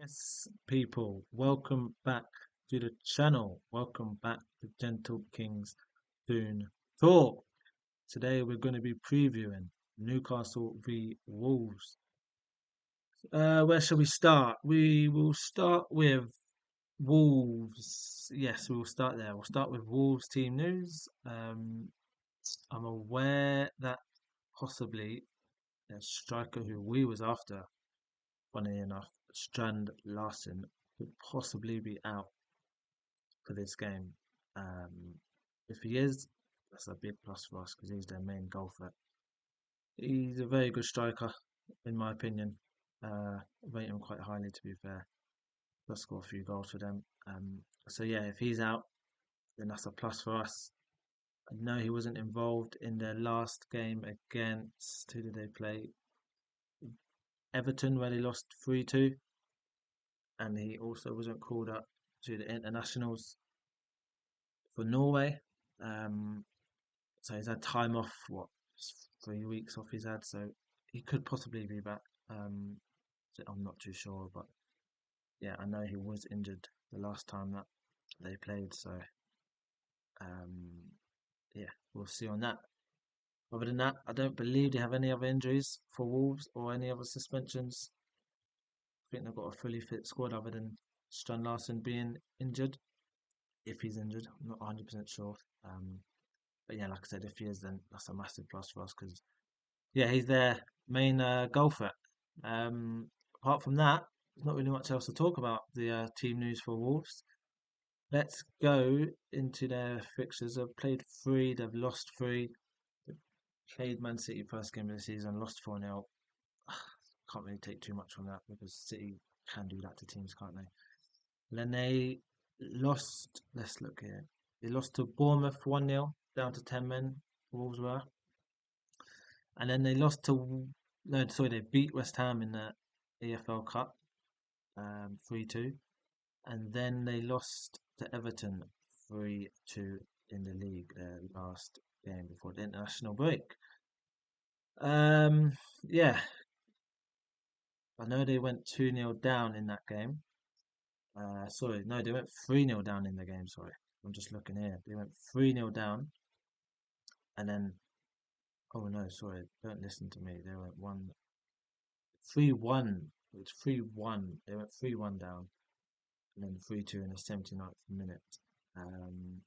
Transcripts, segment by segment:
Yes, people, welcome back to the channel. Welcome back to Gentle Kings Toon Talk. Today we're going to be previewing Newcastle v Wolves. Where shall we start? We will start with Wolves. Yes, we will start there. We'll start with Wolves team news. I'm aware that possibly a striker who we was after, funny enough, Strand Larsen, could possibly be out for this game. Um, if he is, that's a big plus for us because he's their main goal threat. He's a very good striker, in my opinion. Rate him quite highly, to be fair. Does score a few goals for them. So yeah, if he's out, then that's a plus for us. I know he wasn't involved in their last game against who did they play? Everton, where they lost 3-2, and he also wasn't called up to the internationals for Norway. Um, So he's had time off, 3 weeks off he's had, so he could possibly be back. So I'm not too sure, but yeah, I know he was injured the last time that they played, so um, yeah, we'll see on that. Other than that, I don't believe they have any other injuries for Wolves or any other suspensions. I think they've got a fully fit squad other than Strand Larsen being injured. If he's injured, I'm not 100% sure. But yeah, like I said, if he is, then that's a massive plus for us because yeah, he's their main goal threat. Apart from that, there's not really much else to talk about. The team news for Wolves. Let's go into their fixtures. They've played three, they've lost three. They played Man City first game of the season, lost 4-0. Can't really take too much from that because City can do that to teams, can't they? And then they lost, let's look here. They lost to Bournemouth 1-0, down to 10 men, Wolves were. And then they lost to no, sorry, they beat West Ham in the EFL Cup, 3-2, and then they lost to Everton 3-2 in the league, their last game before the international break. Um, yeah, I know they went 2-0 down in that game. Sorry, no, they went 3-0 down in the game. Sorry, I'm just looking here. They went 3-0 down, and then oh no, sorry, don't listen to me. They went 3-1. It was 3-1. They went 3-1 down and then 3-2 in the 79th minute. Um,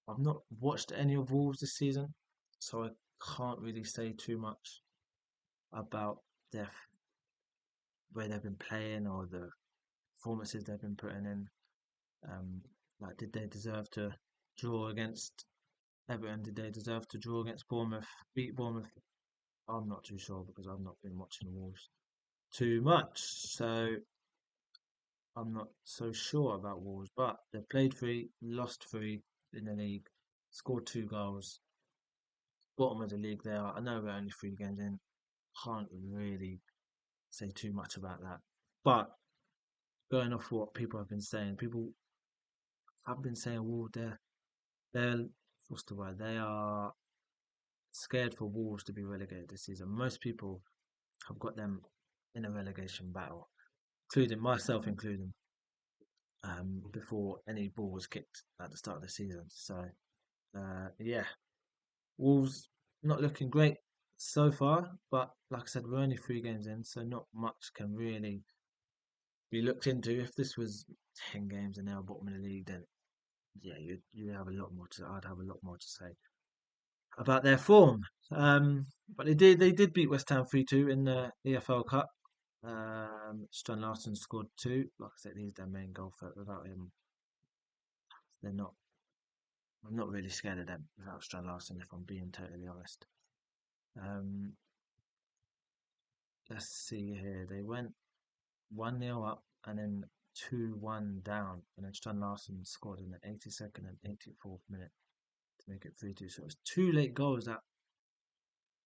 I've not watched any of Wolves this season, so I can't really say too much about their where they've been playing or the performances they've been putting in. Um, like, did they deserve to draw against Everton? Did they deserve to draw against Bournemouth? Beat Bournemouth? I'm not too sure because I've not been watching Wolves too much. So I'm not so sure about Wolves, but they played three, lost three in the league, scored 2 goals, bottom of the league there. I know we're only 3 games in, can't really say too much about that. But going off what people have been saying, people have been saying Wolves, they're what's the word? They are scared for Wolves to be relegated this season. Most people have got them in a relegation battle, including myself, including before any ball was kicked at the start of the season. So yeah, Wolves not looking great so far, but like I said, we're only 3 games in, so not much can really be looked into. If this was 10 games and now bottom of the league, then yeah, you have a lot more to. I'd have a lot more to say about their form. But they did beat West Ham 3-2 in the EFL Cup. Strand Larsen scored two. Like I said, he's their main goal threat. Without him, they're not. I'm not really scared of them without Strand Larsen, if I'm being totally honest. Um, let's see here. They went 1-0 up and then 2-1 down, and then Strand Larsen scored in the 82nd and 84th minute to make it 3-2. So it was two late goals that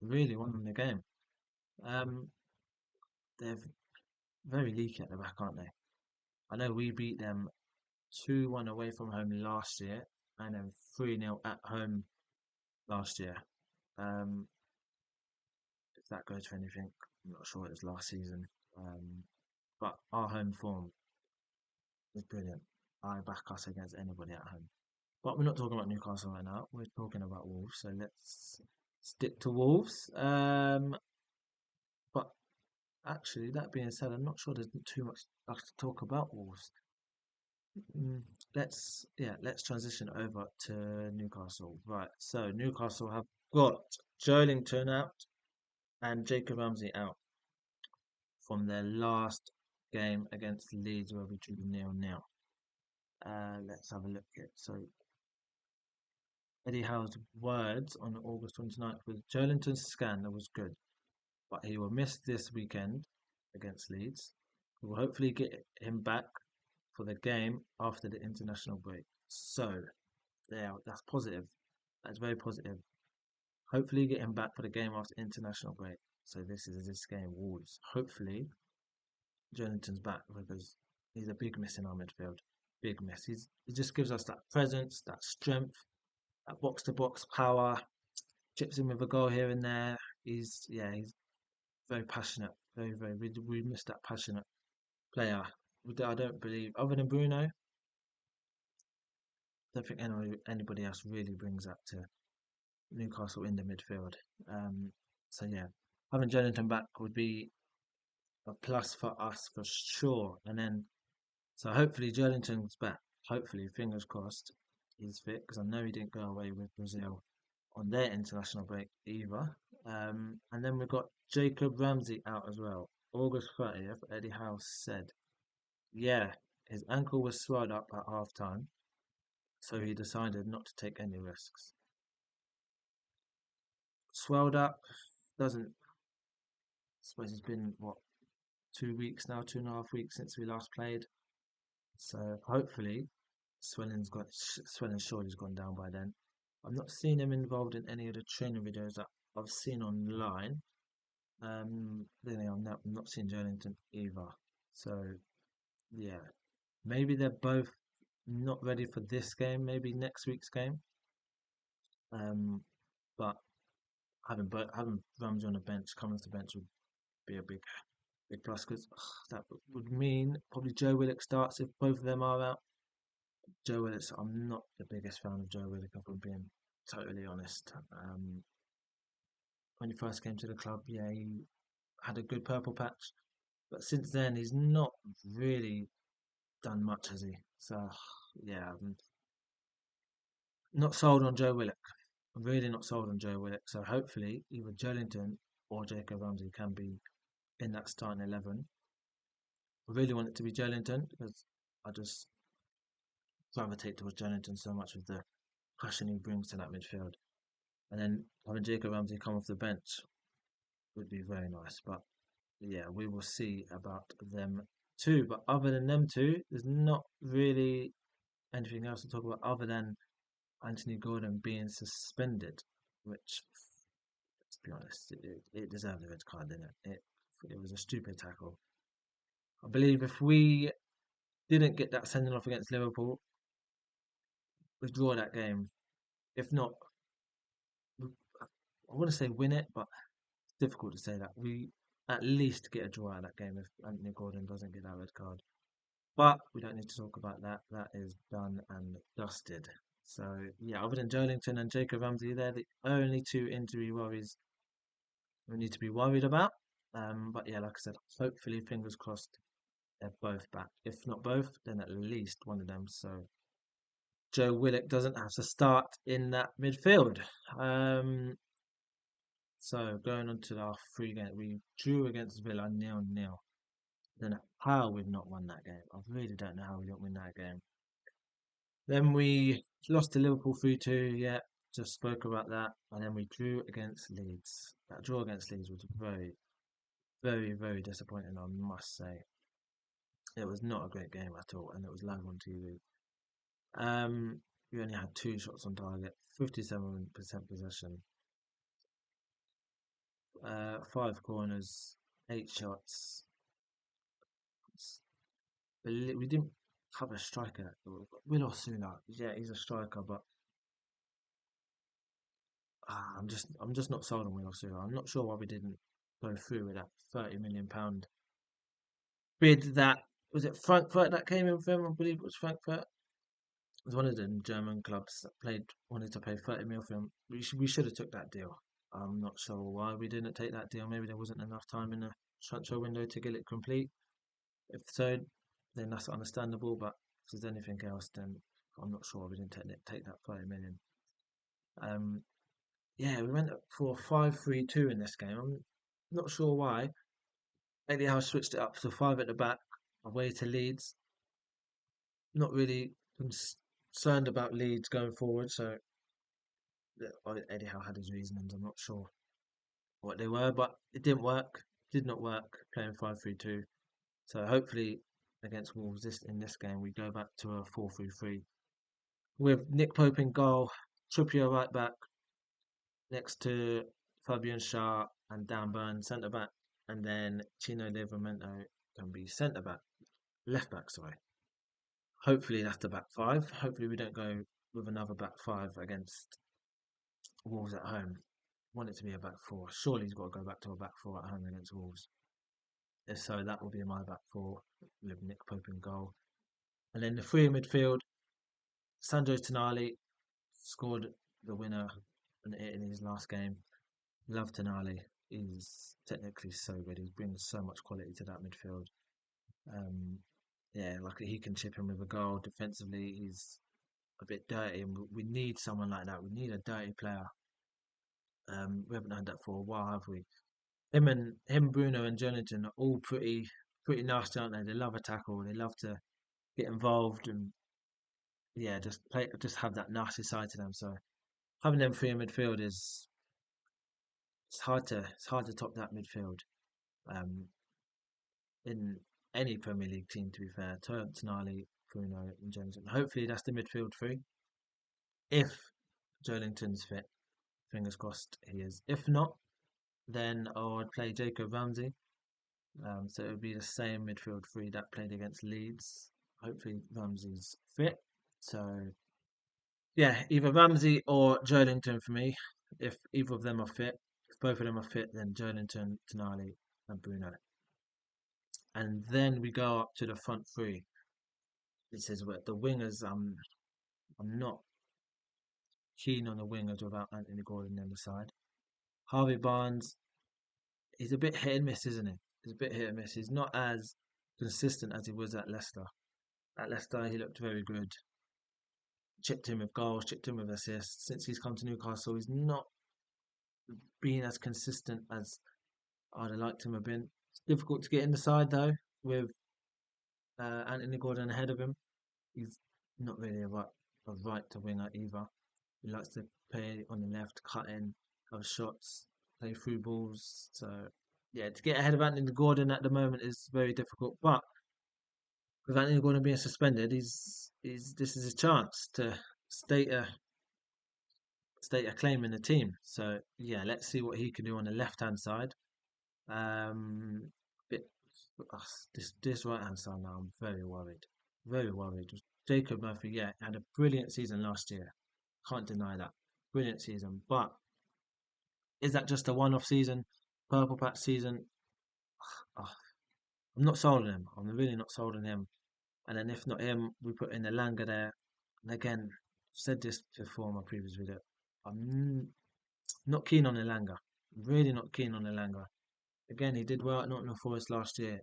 really won them the game. Um, they're very leaky at the back, aren't they? I know we beat them 2-1 away from home last year and then 3-0 at home last year. Um, if that goes for anything, I'm not sure it was last season. But our home form is brilliant. I back us against anybody at home. But we're not talking about Newcastle right now. We're talking about Wolves. So let's stick to Wolves. But actually, that being said, I'm not sure there's too much to talk about Wolves. Mm, let's transition over to Newcastle. Right. So Newcastle have got Joelinton out and Jacob Ramsey out from their last game against Leeds, where we drew 0-0. Let's have a look at so Eddie Howe's words on August 29th was Joelinton's scan was good, but he will miss this weekend against Leeds. We will hopefully get him back for the game after the international break. So, yeah, that's positive. That's very positive. Hopefully, get him back for the game after international break. So this game, Wolves. Hopefully, Joelinton's back because he's a big miss in our midfield. Big miss. He just gives us that presence, that strength, that box to box power. Chips in with a goal here and there. He's very passionate. We miss that passionate player. I don't believe, other than Bruno, I don't think anybody else really brings that to Newcastle in the midfield. Um, so yeah, having Joelinton back would be a plus for us for sure. And then, so hopefully Joelinton's back. Hopefully, fingers crossed, he's fit because I know he didn't go away with Brazil on their international break either. And then we've got Jacob Ramsey out as well. August 30th, Eddie Howe said, yeah, his ankle was swelled up at half time, so he decided not to take any risks. Swelled up doesn't, I suppose it's been, what, 2 weeks now, 2.5 weeks since we last played. So hopefully, swelling surely's gone down by then. I've not seen him involved in any of the training videos that I've seen online. Then I'm not seeing Joelinton either. So yeah, maybe they're both not ready for this game. Maybe next week's game. Um, but having Ramsey on the bench, coming off the bench would be a big plus because that would mean probably Joe Willock starts if both of them are out. Joe Willock, I'm not the biggest fan of Joe Willock, if I'm being totally honest. When he first came to the club, yeah, he had a good purple patch, but since then he's not really done much, has he? So yeah, I'm not sold on Joe Willock. I'm really not sold on Joe Willock. So hopefully either Joelinton or Jacob Ramsey can be in that starting 11. I really want it to be Joelinton because I just gravitate towards Joelinton so much with the passion he brings to that midfield. And then having Jacob Ramsey come off the bench would be very nice. But yeah, we will see about them too. But other than them two, there's not really anything else to talk about other than Anthony Gordon being suspended, which, let's be honest, it deserved a red card, didn't it? It was a stupid tackle. I believe if we didn't get that sending off against Liverpool, we draw that game. If not, I want to say win it, but it's difficult to say that. We at least get a draw out of that game if Anthony Gordon doesn't get that red card. But we don't need to talk about that. That is done and dusted. So yeah, other than Joelinton and Jacob Ramsey, they're the only two injury worries we need to be worried about. But yeah, like I said, hopefully, fingers crossed, they're both back. If not both, then at least one of them. So Joe Willock doesn't have to start in that midfield. Um, so going on to our three games, we drew against Villa 0-0. Don't know how we've not won that game. I really don't know how we didn't win that game. Then we lost to Liverpool 3-2. Yeah, just spoke about that. And then we drew against Leeds. That draw against Leeds was very disappointing, I must say. It was not a great game at all, and it was live on TV. Um, we only had two shots on target, 57% possession, five corners, eight shots. We didn't have a striker. Will Osuna, yeah, he's a striker, but I'm just not sold on Will Osuna. I'm not sure why we didn't go through with that £30 million bid that Was it Frankfurt that came in for him? I believe it was Frankfurt. It was one of the German clubs that wanted to pay 30 mil for him. We should have took that deal. I'm not sure why we didn't take that deal. Maybe there wasn't enough time in the transfer window to get it complete. If so, then that's understandable. But if there's anything else, then I'm not sure we didn't take that 30 million. Um, yeah, we went for 5-3-2 in this game. I'm not sure why. Eddie Howe switched it up to five at the back, away to Leeds. Not really concerned about Leeds going forward, so Eddie Howe had his reasons. I'm not sure what they were, but it didn't work. Did not work playing 5-3-2. So hopefully against Wolves in this game we go back to a 4-3-3 with Nick Pope in goal, Trippier right back next to Fabian Schär and Dan Burn centre back, and then Chino Livramento can be centre back, left back. Sorry. Hopefully that's the back five. Hopefully we don't go with another back five against Wolves at home. Want it to be a back four. Surely he's got to go back to a back four at home against Wolves. If so, that will be my back four with Nick Pope in goal. And then the three in midfield, Sandro Tonali scored the winner in his last game. Love Tonali. He's technically so good. He brings so much quality to that midfield. Um, yeah, like he can chip in with a goal. Defensively, he's a bit dirty, and we need someone like that. We need a dirty player. We haven't had that for a while, have we? Him, Bruno, and Jonathan are all pretty nasty, aren't they? They love a tackle. They love to get involved and yeah, just have that nasty side to them. So having them three in midfield is it's hard to top that midfield. Um, in any Premier League team, to be fair, Tonali, Bruno, and Jonathan. Hopefully, that's the midfield three. If Joelinton's fit, fingers crossed he is. If not, then I would play Jacob Ramsey. So it would be the same midfield three that played against Leeds. Hopefully Ramsey's fit. So yeah, either Ramsey or Joelinton for me. If either of them are fit, if both of them are fit, then Joelinton, Tonali, and Bruno. And then we go up to the front three. This is where the wingers. I'm not keen on the wingers without Anthony Gordon in the side. Harvey Barnes, he's a bit hit and miss, isn't he? He's a bit hit and miss. He's not as consistent as he was at Leicester. At Leicester, he looked very good. Chipped in with goals, chipped in with assists. Since he's come to Newcastle, he's not been as consistent as I'd have liked him to have been. It's difficult to get in the side though, with Anthony Gordon ahead of him. He's not really a right to winger either. He likes to play on the left, cut in, have shots, play through balls. So yeah, to get ahead of Anthony Gordon at the moment is very difficult. But with Anthony Gordon being suspended, he's this is his chance to state a state a claim in the team. So yeah, let's see what he can do on the left hand side. Um, bit, this right hand side now, I'm very worried, very worried. Jacob Murphy, yeah, had a brilliant season last year. Can't deny that, brilliant season. But is that just a one-off season, purple patch season? Oh, I'm not sold on him. I'm really not sold on him. And then if not him, we put in the Langa there. And again, said this before in my previous video. I'm not keen on Elanga. Really not keen on Elanga. Again, he did well at Nottingham Forest last year.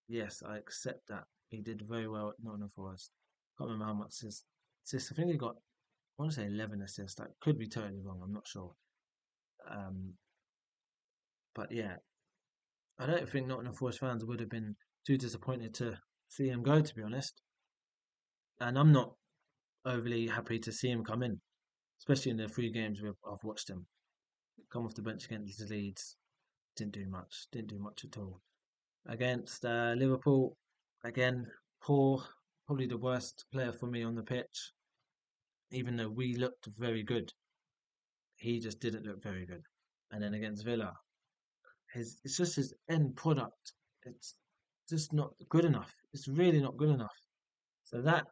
Yes, I accept that. He did very well at Nottingham Forest. Can't remember how much assists. I think he got, I want to say 11 assists. That could be totally wrong. I'm not sure. Um, but yeah, I don't think Nottingham Forest fans would have been too disappointed to see him go, to be honest. And I'm not overly happy to see him come in, especially in the three games I've watched him. Come off the bench against the Leeds, didn't do much. Didn't do much at all. Against Liverpool, again, poor, probably the worst player for me on the pitch. Even though we looked very good, he just didn't look very good. And then against Villa, it's just his end product. It's just not good enough. It's really not good enough. So that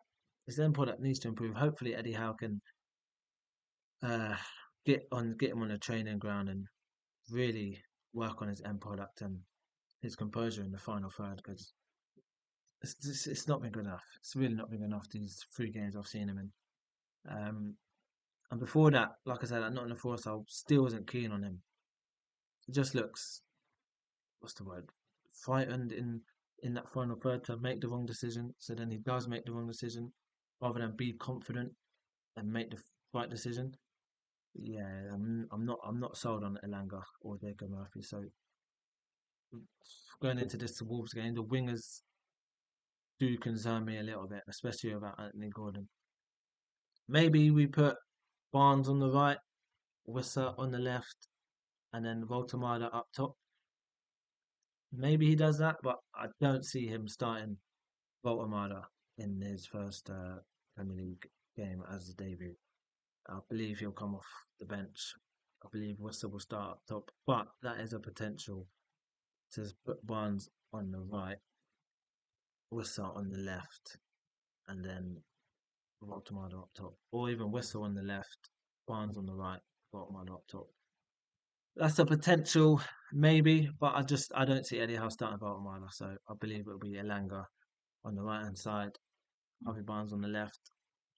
his end product needs to improve. Hopefully, Eddie Howe can uh, get him on a training ground and really work on his end product and his composure in the final third because It's not been good enough. It's really not been good enough these 3 games I've seen him in. Um, and before that, like I said, at Nottingham Forest, I still wasn't keen on him. He just looks, what's the word, frightened in that final third to make the wrong decision. So then he does make the wrong decision rather than be confident and make the right decision. Yeah, I'm not sold on Elanga or Diego Murphy. So going into this Wolves game, the wingers do concern me a little bit, especially about Anthony Gordon. Maybe we put Barnes on the right, Wissa on the left, and then Voltemada up top. Maybe he does that, but I don't see him starting Voltemada in his first Premier League game as a debut. I believe he'll come off the bench. I believe Wissa will start up top, but that is a potential to put Barnes on the right, Wissa on the left, and then Voltemada up top, or even Wissa on the left, Barnes on the right, Voltemada up top. That's a potential, maybe, but I don't see Eddie Howe starting Voltemada, so I believe it'll be Elanga on the right hand side, Harvey Barnes on the left,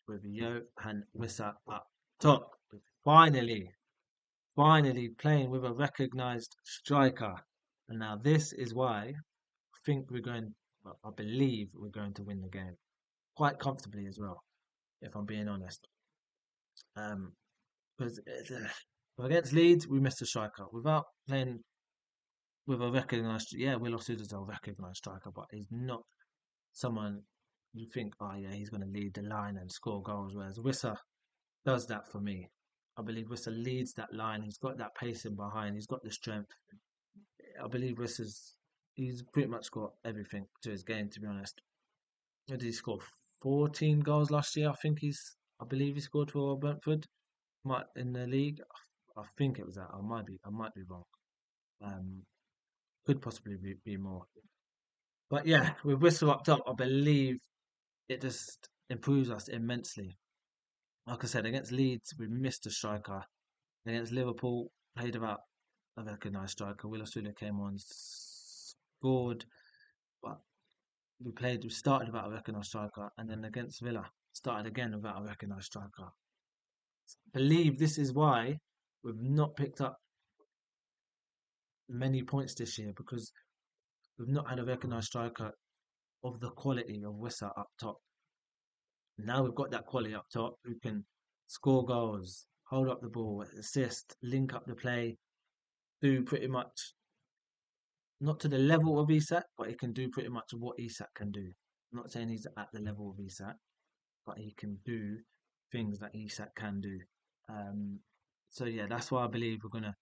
with Yo and Wissa up top. Finally, finally playing with a recognised striker, and now this is why I think we're going. Well, I believe we're going to win the game quite comfortably as well, if I'm being honest. Um, because against Leeds we missed a striker without playing with a recognised. Yeah, Will Osuta's a recognised striker, but he's not someone you think, oh yeah, he's going to lead the line and score goals. Whereas Wissa does that for me. I believe Wissa leads that line. He's got that pacing behind. He's got the strength. I believe Wissa's he's pretty much got everything to his game. To be honest, did he score 14 goals last year? I believe he scored for Brentford. Might in the league. I think it was that. I might be wrong. Um, could possibly be more. But yeah, with Whistle up top, I believe it just improves us immensely. Like I said, against Leeds, we missed a striker. Against Liverpool, played about a recognised striker. Will Osula came on, scored, but we started without a recognised striker, and then against Villa, started again without a recognised striker. Believe this is why we've not picked up many points this year because we've not had a recognised striker of the quality of Wissa up top. Now we've got that quality up top who can score goals, hold up the ball, assist, link up the play, do pretty much not to the level of Isak, but he can do pretty much what Isak can do. I'm not saying he's at the level of Isak, but he can do things that Isak can do. Um, so yeah, that's why I believe we're gonna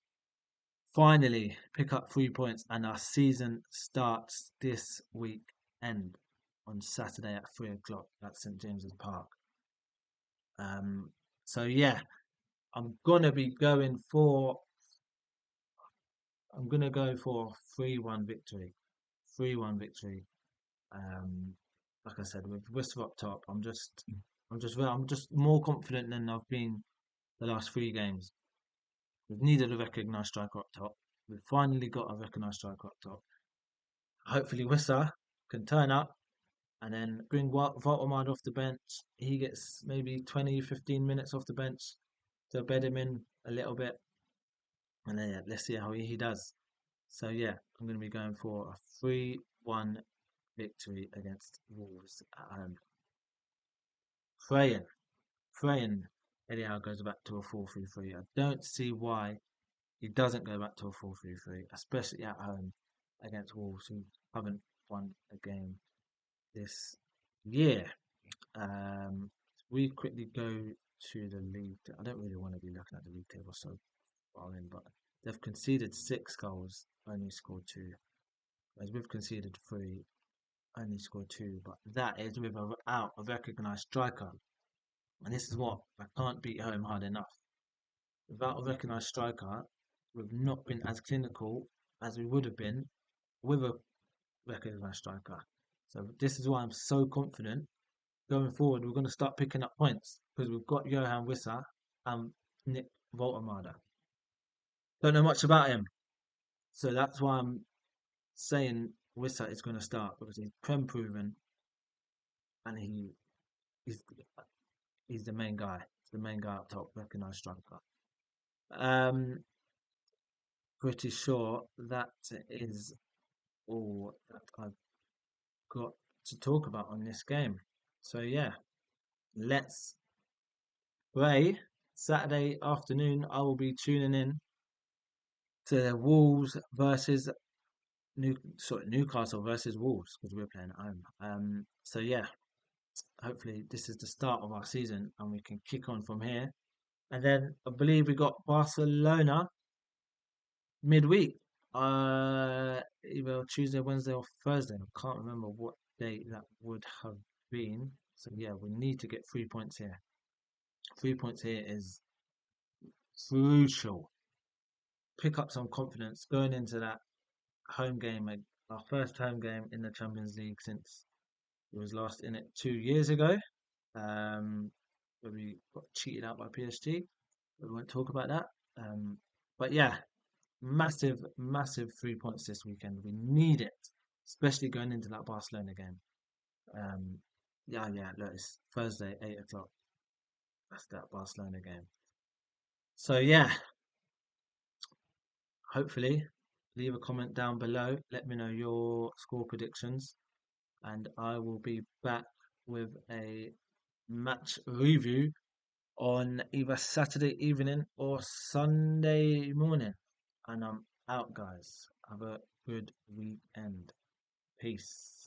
finally pick up 3 points, and our season starts this weekend on Saturday at 3 o'clock at St James's Park. Um, so yeah, I'm gonna be going for I'm gonna go for 3-1 victory. 3-1 victory. Um, like I said, with Worcester up top, I'm just more confident than I've been the last 3 games. We've needed a recognised striker up top. We've finally got a recognised striker up top. Hopefully, Wissa can turn up and then bring Voltemard off the bench. He gets maybe 20, 15 minutes off the bench to bed him in a little bit. And then yeah, let's see how he does. So yeah, I'm going to be going for a 3-1 victory against Wolves at home. Praying, praying Eddie Howe goes back to a 4-3-3. I don't see why he doesn't go back to a 4-3-3, especially at home against Wolves who haven't won a game this year. We quickly go to the league. I don't really want to be looking at the league table so far in, but they've conceded 6 goals, only scored 2. Whereas we've conceded 3, only scored 2. But that is without a recognised striker. And this is what I can't beat home hard enough. Without a recognised striker, we've not been as clinical as we would have been with a recognised striker. So this is why I'm so confident going forward. We're going to start picking up points because we've got Johan Wissa and Nick Voltemada. Don't know much about him, so that's why I'm saying Wissa is going to start because he's prem proven. and he's he's the main guy. He's the main guy up top, recognised striker. Um, Pretty sure that is all that I've got to talk about on this game. So yeah, let's play. Saturday afternoon, I will be tuning in to the Wolves versus Newcastle versus Wolves because we're playing at home. So yeah, hopefully this is the start of our season and we can kick on from here. And then I believe we got Barcelona midweek. Either Tuesday, Wednesday, or Thursday. I can't remember what day that would have been. So yeah, we need to get 3 points here. 3 points here is crucial. Pick up some confidence going into that home game, like our first home game in the Champions League since it was last in it 2 years ago. Um, where we got cheated out by PSG. We won't talk about that. Um, but yeah, massive, massive 3 points this weekend. We need it, especially going into that Barcelona game. Um, yeah. Look, it's Thursday, 8 o'clock. That's that Barcelona game. So yeah, hopefully, leave a comment down below. Let me know your score predictions, and I will be back with a match review on either Saturday evening or Sunday morning. And I'm out, guys. Have a good weekend. Peace.